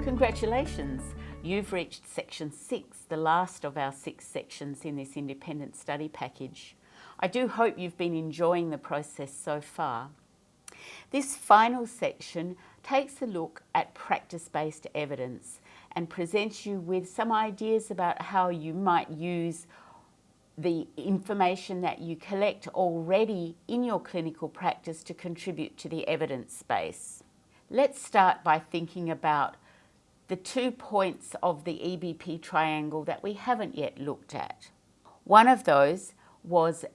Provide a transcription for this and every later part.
Congratulations! You've reached Section 6, the last of our 6 sections in this independent study package. I do hope you've been enjoying the process so far. This final section takes a look at practice-based evidence and presents you with some ideas about how you might use the information that you collect already in your clinical practice to contribute to the evidence base. Let's start by thinking about the 2 points of the EBP triangle that we haven't yet looked at. One of those was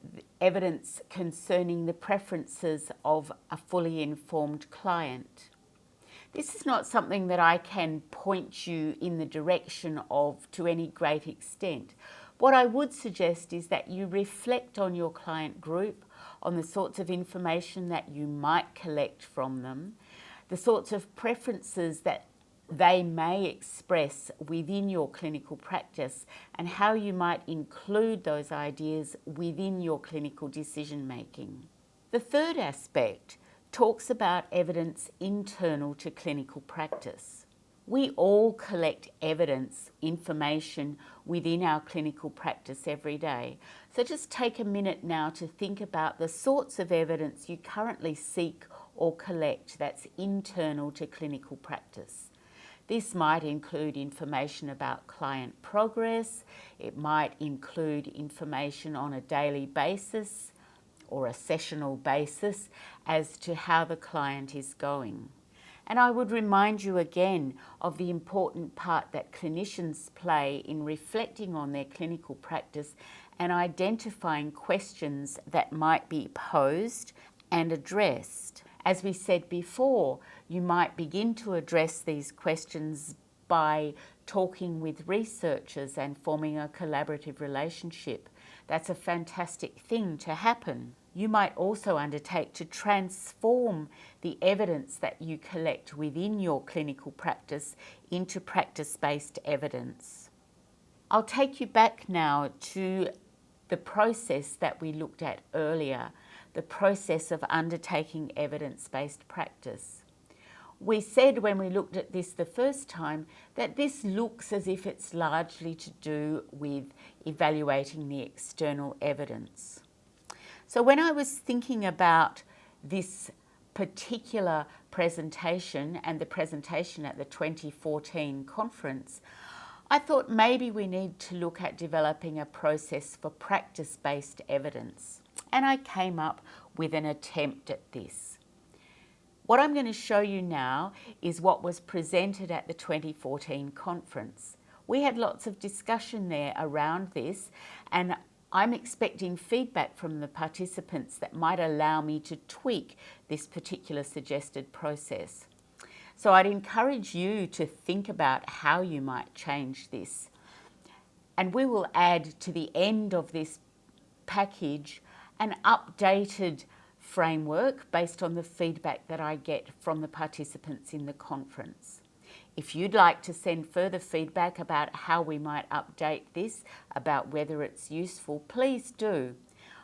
evidence concerning the preferences of a fully informed client. This is not something that I can point you in the direction of to any great extent. What I would suggest is that you reflect on your client group, on the sorts of information that you might collect from them, the sorts of preferences that they may express within your clinical practice, and how you might include those ideas within your clinical decision making. The third aspect talks about evidence internal to clinical practice. We all collect evidence, information within our clinical practice every day. So just take a minute now to think about the sorts of evidence you currently seek or collect that's internal to clinical practice. This might include information about client progress, it might include information on a daily basis or a sessional basis as to how the client is going. And I would remind you again of the important part that clinicians play in reflecting on their clinical practice and identifying questions that might be posed and addressed. As we said before, you might begin to address these questions by talking with researchers and forming a collaborative relationship. That's a fantastic thing to happen. You might also undertake to transform the evidence that you collect within your clinical practice into practice-based evidence. I'll take you back now to the process that we looked at earlier, the process of undertaking evidence-based practice. We said when we looked at this the first time that this looks as if it's largely to do with evaluating the external evidence. So when I was thinking about this particular presentation and the presentation at the 2014 conference, I thought maybe we need to look at developing a process for practice-based evidence. And I came up with an attempt at this. What I'm going to show you now is what was presented at the 2014 conference. We had lots of discussion there around this, and I'm expecting feedback from the participants that might allow me to tweak this particular suggested process. So I'd encourage you to think about how you might change this. And we will add to the end of this package an updated framework based on the feedback that I get from the participants in the conference. If you'd like to send further feedback about how we might update this, about whether it's useful, please do.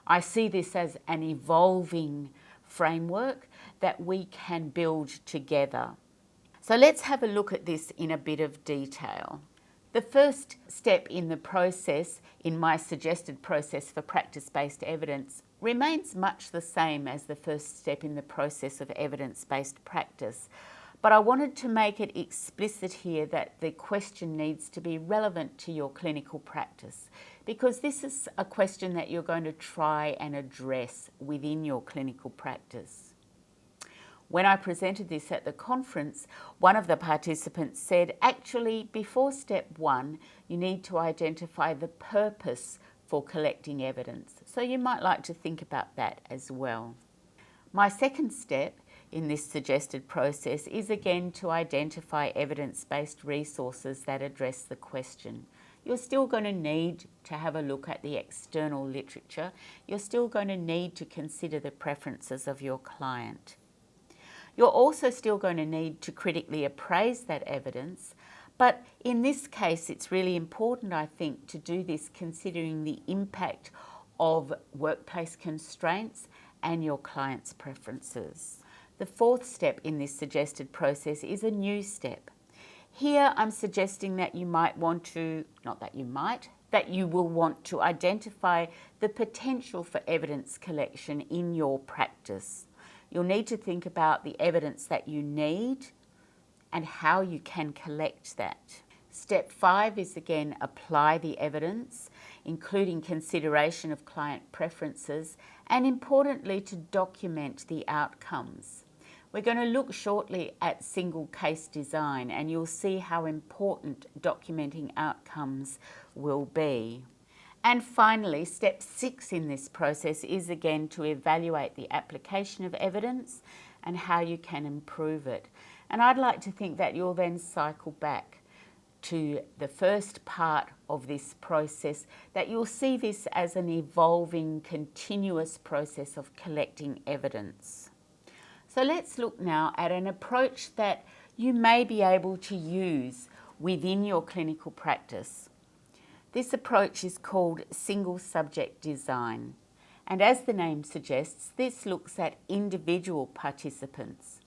I see this as an evolving framework that we can build together. So let's have a look at this in a bit of detail. The first step in the process, in my suggested process for practice-based evidence, remains much the same as the first step in the process of evidence-based practice. But I wanted to make it explicit here that the question needs to be relevant to your clinical practice, because this is a question that you're going to try and address within your clinical practice. When I presented this at the conference, one of the participants said, actually, before step 1, you need to identify the purpose for collecting evidence. So you might like to think about that as well. My second step in this suggested process is again to identify evidence-based resources that address the question. You're still going to need to have a look at the external literature. You're still going to need to consider the preferences of your client. You're also still going to need to critically appraise that evidence, but in this case it's really important, I think, to do this considering the impact of workplace constraints and your client's preferences. The fourth step in this suggested process is a new step. Here I'm suggesting that you might want to, not that you might, that you will want to identify the potential for evidence collection in your practice. You'll need to think about the evidence that you need and how you can collect that. Step 5 is again apply the evidence, including consideration of client preferences and importantly to document the outcomes. We're going to look shortly at single case design and you'll see how important documenting outcomes will be. And finally, step 6 in this process is again to evaluate the application of evidence and how you can improve it. And I'd like to think that you'll then cycle back to the first part of this process, that you'll see this as an evolving, continuous process of collecting evidence. So let's look now at an approach that you may be able to use within your clinical practice. This approach is called single subject design. And as the name suggests, this looks at individual participants.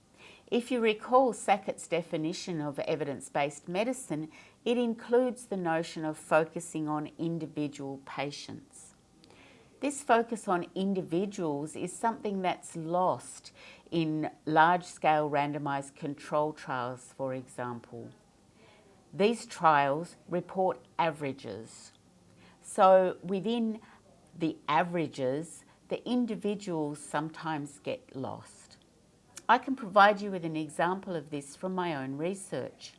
If you recall Sackett's definition of evidence-based medicine, it includes the notion of focusing on individual patients. This focus on individuals is something that's lost in large-scale randomised control trials, for example. These trials report averages. So within the averages, the individuals sometimes get lost. I can provide you with an example of this from my own research.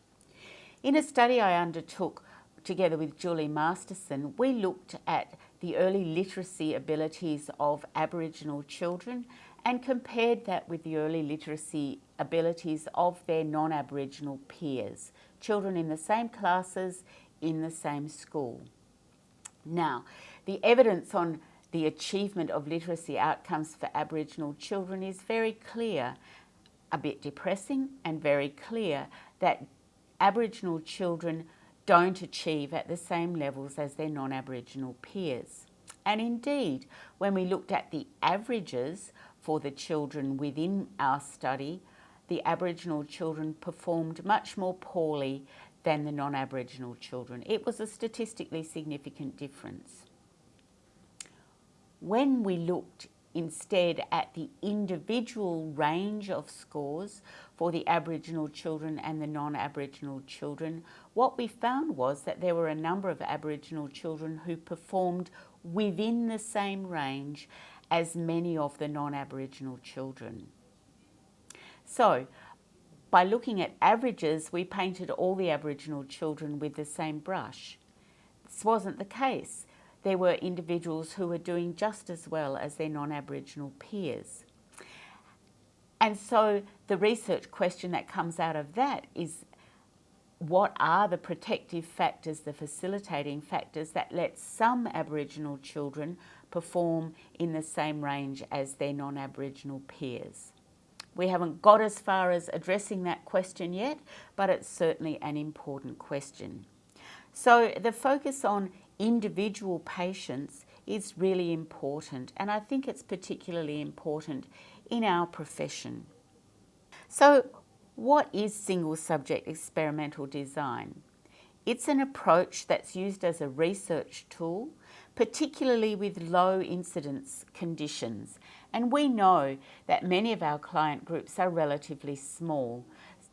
In a study I undertook together with Julie Masterson, we looked at the early literacy abilities of Aboriginal children and compared that with the early literacy abilities of their non-Aboriginal peers, children in the same classes, in the same school. Now, the evidence on the achievement of literacy outcomes for Aboriginal children is very clear, a bit depressing and very clear that Aboriginal children don't achieve at the same levels as their non-Aboriginal peers. And indeed, when we looked at the averages for the children within our study, the Aboriginal children performed much more poorly than the non-Aboriginal children. It was a statistically significant difference. When we looked instead at the individual range of scores for the Aboriginal children and the non-Aboriginal children, what we found was that there were a number of Aboriginal children who performed within the same range as many of the non-Aboriginal children. So, by looking at averages, we painted all the Aboriginal children with the same brush. This wasn't the case. There were individuals who were doing just as well as their non-Aboriginal peers. And so the research question that comes out of that is, what are the protective factors, the facilitating factors that let some Aboriginal children perform in the same range as their non-Aboriginal peers? We haven't got as far as addressing that question yet, but it's certainly an important question. So the focus on individual patients is really important, and I think it's particularly important in our profession. So what is single subject experimental design? It's an approach that's used as a research tool, particularly with low incidence conditions. And we know that many of our client groups are relatively small,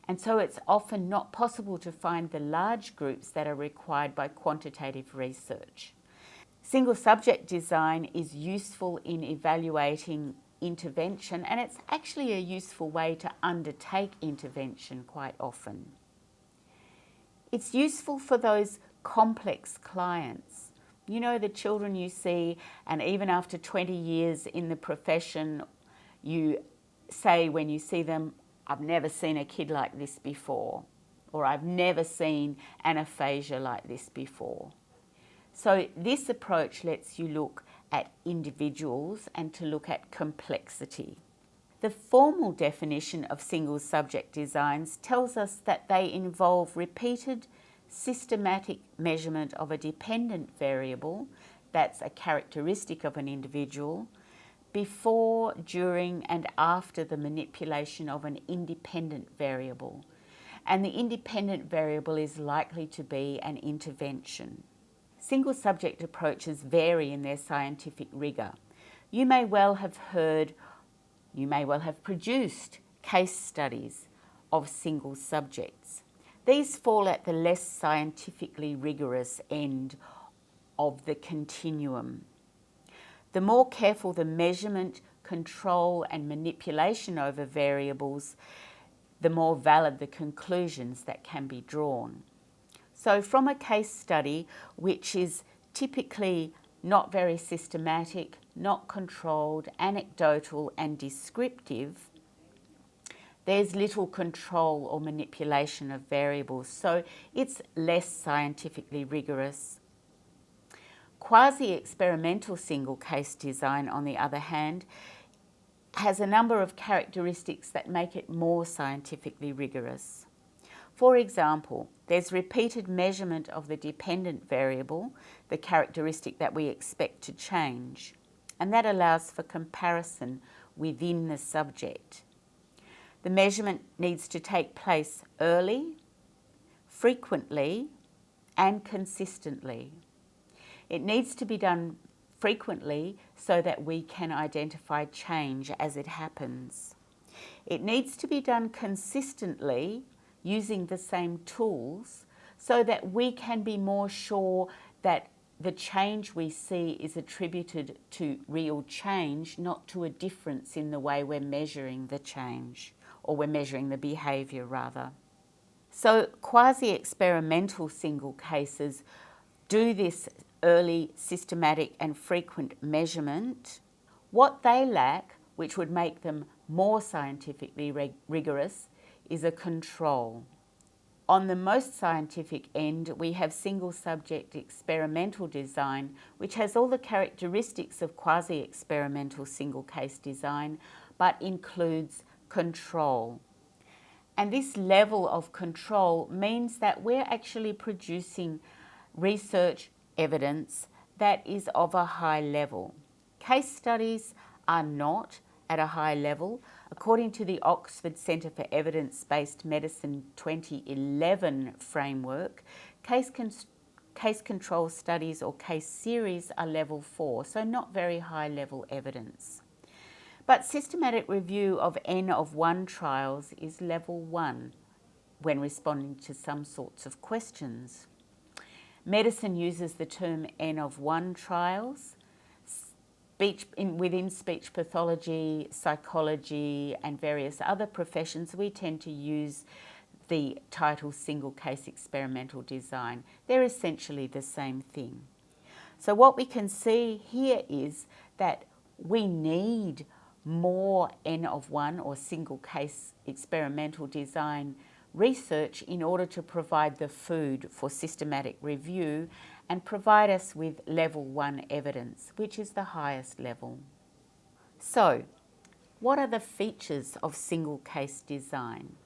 and so it's often not possible to find the large groups that are required by quantitative research. Single subject design is useful in evaluating intervention, and it's actually a useful way to undertake intervention quite often. It's useful for those complex clients. You know, the children you see, and even after 20 years in the profession, you say when you see them, I've never seen a kid like this before, or I've never seen an aphasia like this before. So this approach lets you look at individuals and to look at complexity. The formal definition of single subject designs tells us that they involve repeated, systematic measurement of a dependent variable, that's a characteristic of an individual, before, during and after the manipulation of an independent variable. and the independent variable is likely to be an intervention. Single subject approaches vary in their scientific rigour. You may well have produced case studies of single subjects. These fall at the less scientifically rigorous end of the continuum. The more careful the measurement, control and manipulation over variables, the more valid the conclusions that can be drawn. So from a case study, which is typically not very systematic, not controlled, anecdotal and descriptive, there's little control or manipulation of variables, so it's less scientifically rigorous. Quasi-experimental single case design, on the other hand, has a number of characteristics that make it more scientifically rigorous. For example, there's repeated measurement of the dependent variable, the characteristic that we expect to change, and that allows for comparison within the subject. The measurement needs to take place early, frequently, and consistently. It needs to be done frequently so that we can identify change as it happens. It needs to be done consistently using the same tools so that we can be more sure that the change we see is attributed to real change, not to a difference in the way we're measuring the change, or we're measuring the behaviour rather. So quasi-experimental single cases do this early, systematic and frequent measurement. What they lack, which would make them more scientifically rigorous, is a control. On the most scientific end, we have single subject experimental design, which has all the characteristics of quasi-experimental single case design, but includes control. And this level of control means that we're actually producing research evidence that is of a high level. Case studies are not at a high level. According to the Oxford Centre for Evidence-Based Medicine 2011 framework, case control studies or case series are level 4, so not very high level evidence. But systematic review of N of 1 trials is level 1 when responding to some sorts of questions. Medicine uses the term N of 1 trials. Within speech pathology, psychology and various other professions, we tend to use the title single case experimental design. They're essentially the same thing. So what we can see here is that we need more N of 1 or single case experimental design research in order to provide the food for systematic review and provide us with level 1 evidence, which is the highest level. So, what are the features of single case design?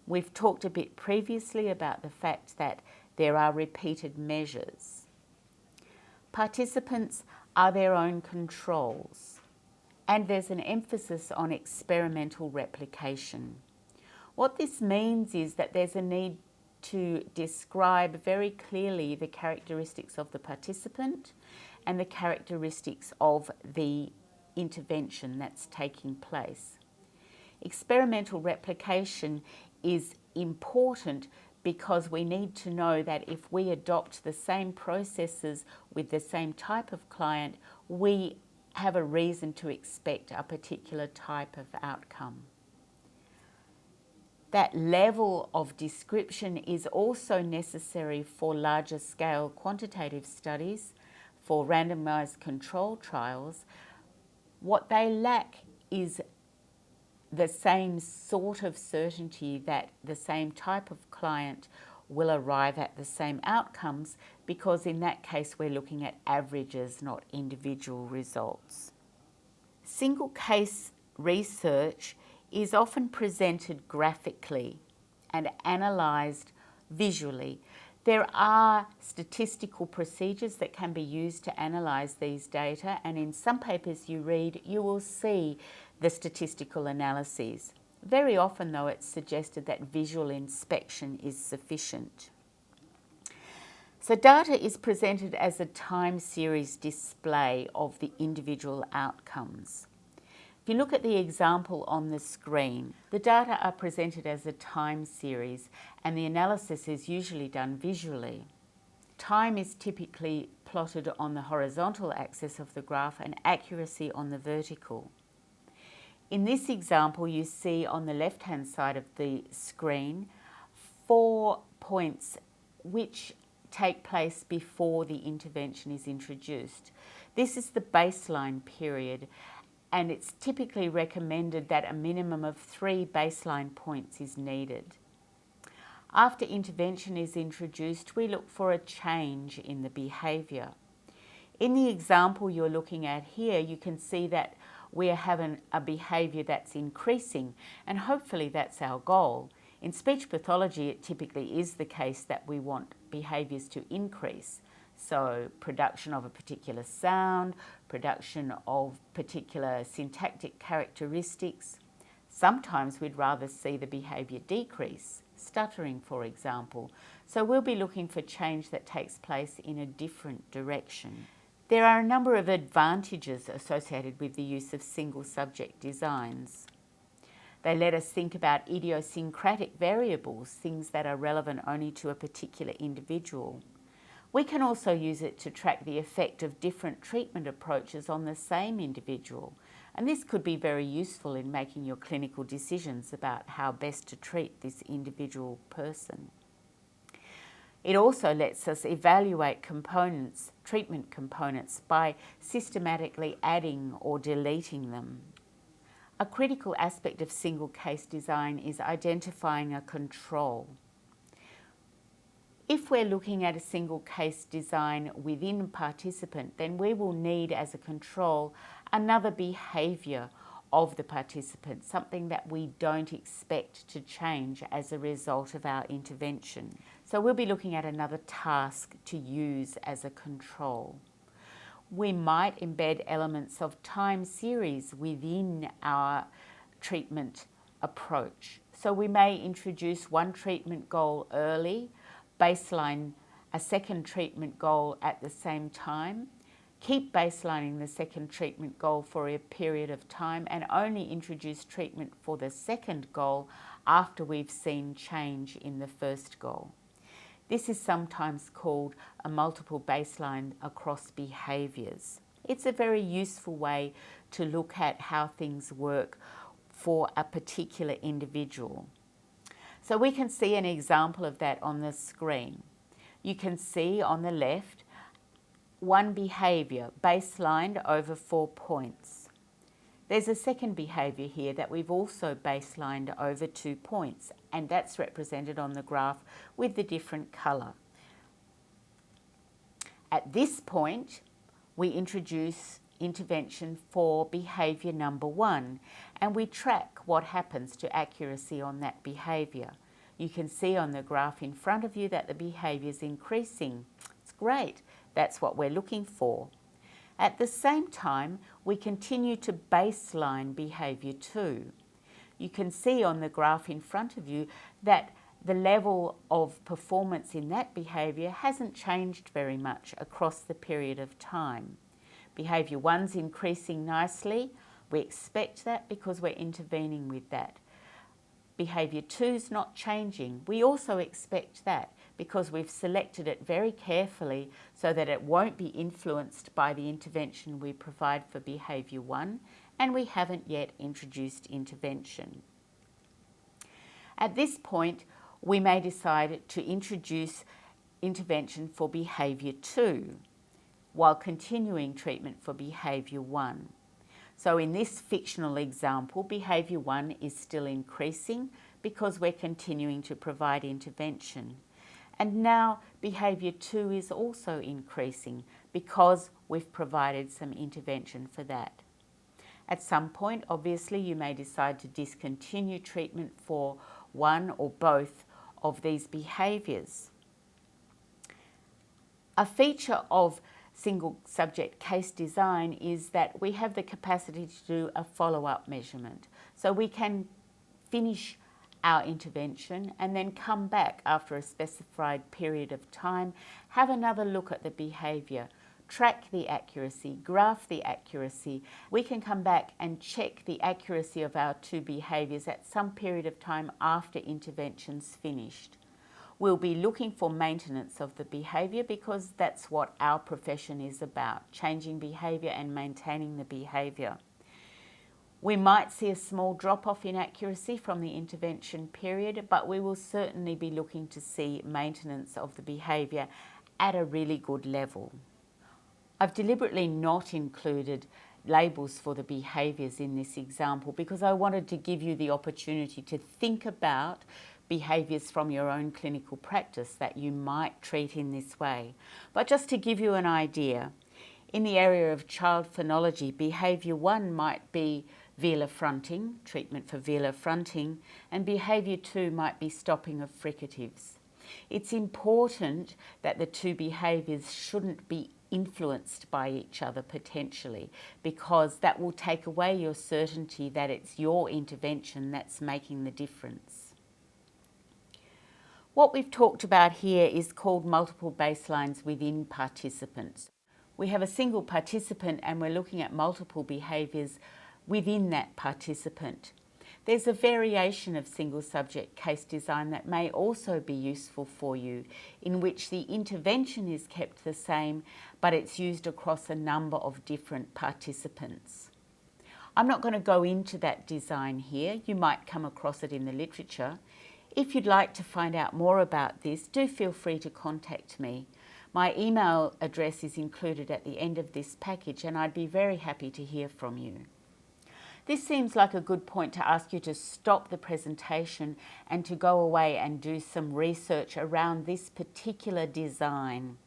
We've talked a bit previously about the fact that there are repeated measures. Participants are their own controls, and there's an emphasis on experimental replication. What this means is that there's a need to describe very clearly the characteristics of the participant and the characteristics of the intervention that's taking place. Experimental replication is important because we need to know that if we adopt the same processes with the same type of client, we have a reason to expect a particular type of outcome. That level of description is also necessary for larger scale quantitative studies, for randomized control trials. What they lack is the same sort of certainty that the same type of client will arrive at the same outcomes, because in that case we're looking at averages, not individual results. Single case research is often presented graphically and analysed visually. There are statistical procedures that can be used to analyse these data, and in some papers you read, you will see the statistical analyses. Very often, though, it's suggested that visual inspection is sufficient. So data is presented as a time series display of the individual outcomes. If you look at the example on the screen, the data are presented as a time series and the analysis is usually done visually. Time is typically plotted on the horizontal axis of the graph and accuracy on the vertical. In this example, you see on the left-hand side of the screen 4 points which take place before the intervention is introduced. This is the baseline period, and it's typically recommended that a minimum of 3 baseline points is needed. After intervention is introduced, we look for a change in the behaviour. In the example you're looking at here, you can see that we are having a behaviour that's increasing, and hopefully that's our goal. In speech pathology, it typically is the case that we want behaviours to increase. So production of a particular sound, production of particular syntactic characteristics. Sometimes we'd rather see the behaviour decrease, stuttering for example. So we'll be looking for change that takes place in a different direction. There are a number of advantages associated with the use of single subject designs. They let us think about idiosyncratic variables, things that are relevant only to a particular individual. We can also use it to track the effect of different treatment approaches on the same individual, and this could be very useful in making your clinical decisions about how best to treat this individual person. It also lets us evaluate components, treatment components, by systematically adding or deleting them. A critical aspect of single case design is identifying a control. If we're looking at a single case design within a participant, then we will need as a control another behaviour of the participant, something that we don't expect to change as a result of our intervention. So we'll be looking at another task to use as a control. We might embed elements of time series within our treatment approach. So we may introduce one treatment goal early, baseline a second treatment goal at the same time, keep baselining the second treatment goal for a period of time, and only introduce treatment for the second goal after we've seen change in the first goal. This is sometimes called a multiple baseline across behaviours. It's a very useful way to look at how things work for a particular individual. So we can see an example of that on the screen. You can see on the left one behaviour baselined over 4 points. There's a second behaviour here that we've also baselined over 2 points, and that's represented on the graph with the different colour. At this point, we introduce intervention for behaviour number 1, and we track what happens to accuracy on that behaviour. You can see on the graph in front of you that the behaviour is increasing. It's great. That's what we're looking for. At the same time, we continue to baseline behaviour 2. You can see on the graph in front of you that the level of performance in that behaviour hasn't changed very much across the period of time. Behaviour 1's increasing nicely. We expect that because we're intervening with that. Behaviour 2's not changing. We also expect that because we've selected it very carefully so that it won't be influenced by the intervention we provide for behaviour 1, and we haven't yet introduced intervention. At this point, we may decide to introduce intervention for behaviour 2 while continuing treatment for behaviour 1. So in this fictional example, behaviour 1 is still increasing because we're continuing to provide intervention. And now behaviour 2 is also increasing because we've provided some intervention for that. At some point, obviously, you may decide to discontinue treatment for one or both of these behaviours. A feature of single subject case design is that we have the capacity to do a follow-up measurement. So we can finish our intervention and then come back after a specified period of time, have another look at the behaviour, track the accuracy, graph the accuracy. We can come back and check the accuracy of our two behaviours at some period of time after intervention's finished. We'll be looking for maintenance of the behaviour because that's what our profession is about, changing behaviour and maintaining the behaviour. We might see a small drop-off in accuracy from the intervention period, but we will certainly be looking to see maintenance of the behaviour at a really good level. I've deliberately not included labels for the behaviours in this example because I wanted to give you the opportunity to think about behaviours from your own clinical practice that you might treat in this way. But just to give you an idea, in the area of child phonology, behaviour 1 might be velar fronting, treatment for velar fronting, and behaviour 2 might be stopping of fricatives. It's important that the two behaviours shouldn't be influenced by each other potentially, because that will take away your certainty that it's your intervention that's making the difference. What we've talked about here is called multiple baselines within participants. We have a single participant and we're looking at multiple behaviours within that participant. There's a variation of single subject case design that may also be useful for you, in which the intervention is kept the same, but it's used across a number of different participants. I'm not going to go into that design here. You might come across it in the literature. If you'd like to find out more about this, do feel free to contact me. My email address is included at the end of this package and I'd be very happy to hear from you. This seems like a good point to ask you to stop the presentation and to go away and do some research around this particular design.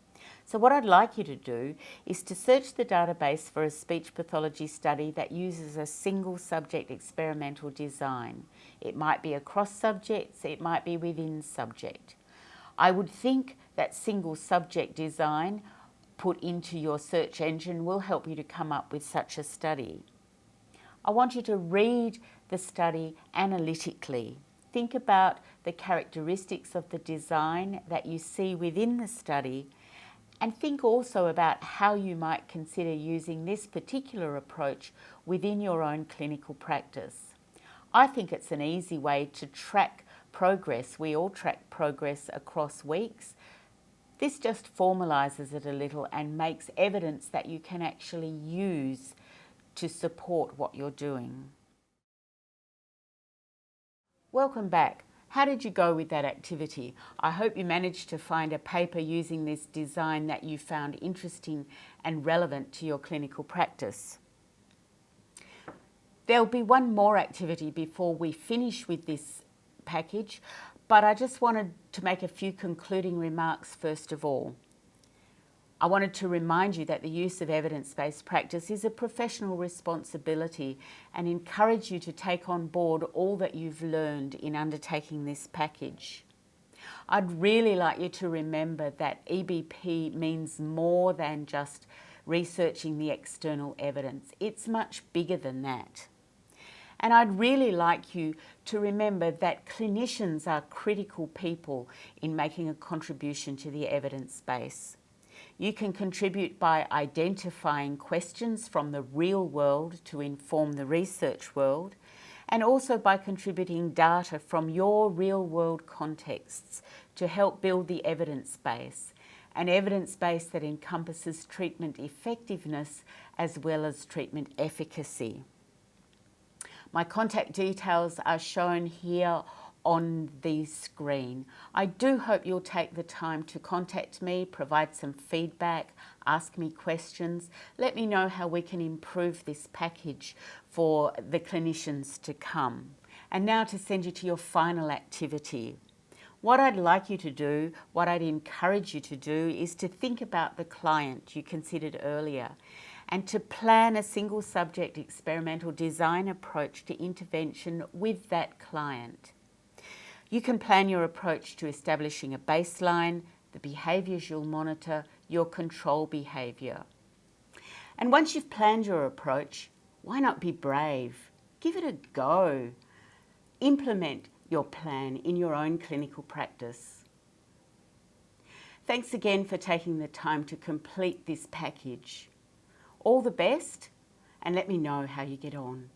So what I'd like you to do is to search the database for a speech pathology study that uses a single subject experimental design. It might be across subjects, it might be within subject. I would think that single subject design put into your search engine will help you to come up with such a study. I want you to read the study analytically. Think about the characteristics of the design that you see within the study, and think also about how you might consider using this particular approach within your own clinical practice. I think it's an easy way to track progress. We all track progress across weeks. This just formalises it a little and makes evidence that you can actually use to support what you're doing. Welcome back. How did you go with that activity? I hope you managed to find a paper using this design that you found interesting and relevant to your clinical practice. There'll be one more activity before we finish with this package, but I just wanted to make a few concluding remarks first of all. I wanted to remind you that the use of evidence-based practice is a professional responsibility and encourage you to take on board all that you've learned in undertaking this package. I'd really like you to remember that EBP means more than just researching the external evidence. It's much bigger than that. And I'd really like you to remember that clinicians are critical people in making a contribution to the evidence base. You can contribute by identifying questions from the real world to inform the research world, and also by contributing data from your real world contexts to help build the evidence base, an evidence base that encompasses treatment effectiveness as well as treatment efficacy. My contact details are shown here on the screen. I do hope you'll take the time to contact me, provide some feedback, ask me questions. Let me know how we can improve this package for the clinicians to come. And now to send you to your final activity. What I'd like you to do, what I'd encourage you to do, is to think about the client you considered earlier and to plan a single subject experimental design approach to intervention with that client. You can plan your approach to establishing a baseline, the behaviours you'll monitor, your control behaviour. And once you've planned your approach, why not be brave? Give it a go. implement your plan in your own clinical practice. Thanks again for taking the time to complete this package. All the best, and let me know how you get on.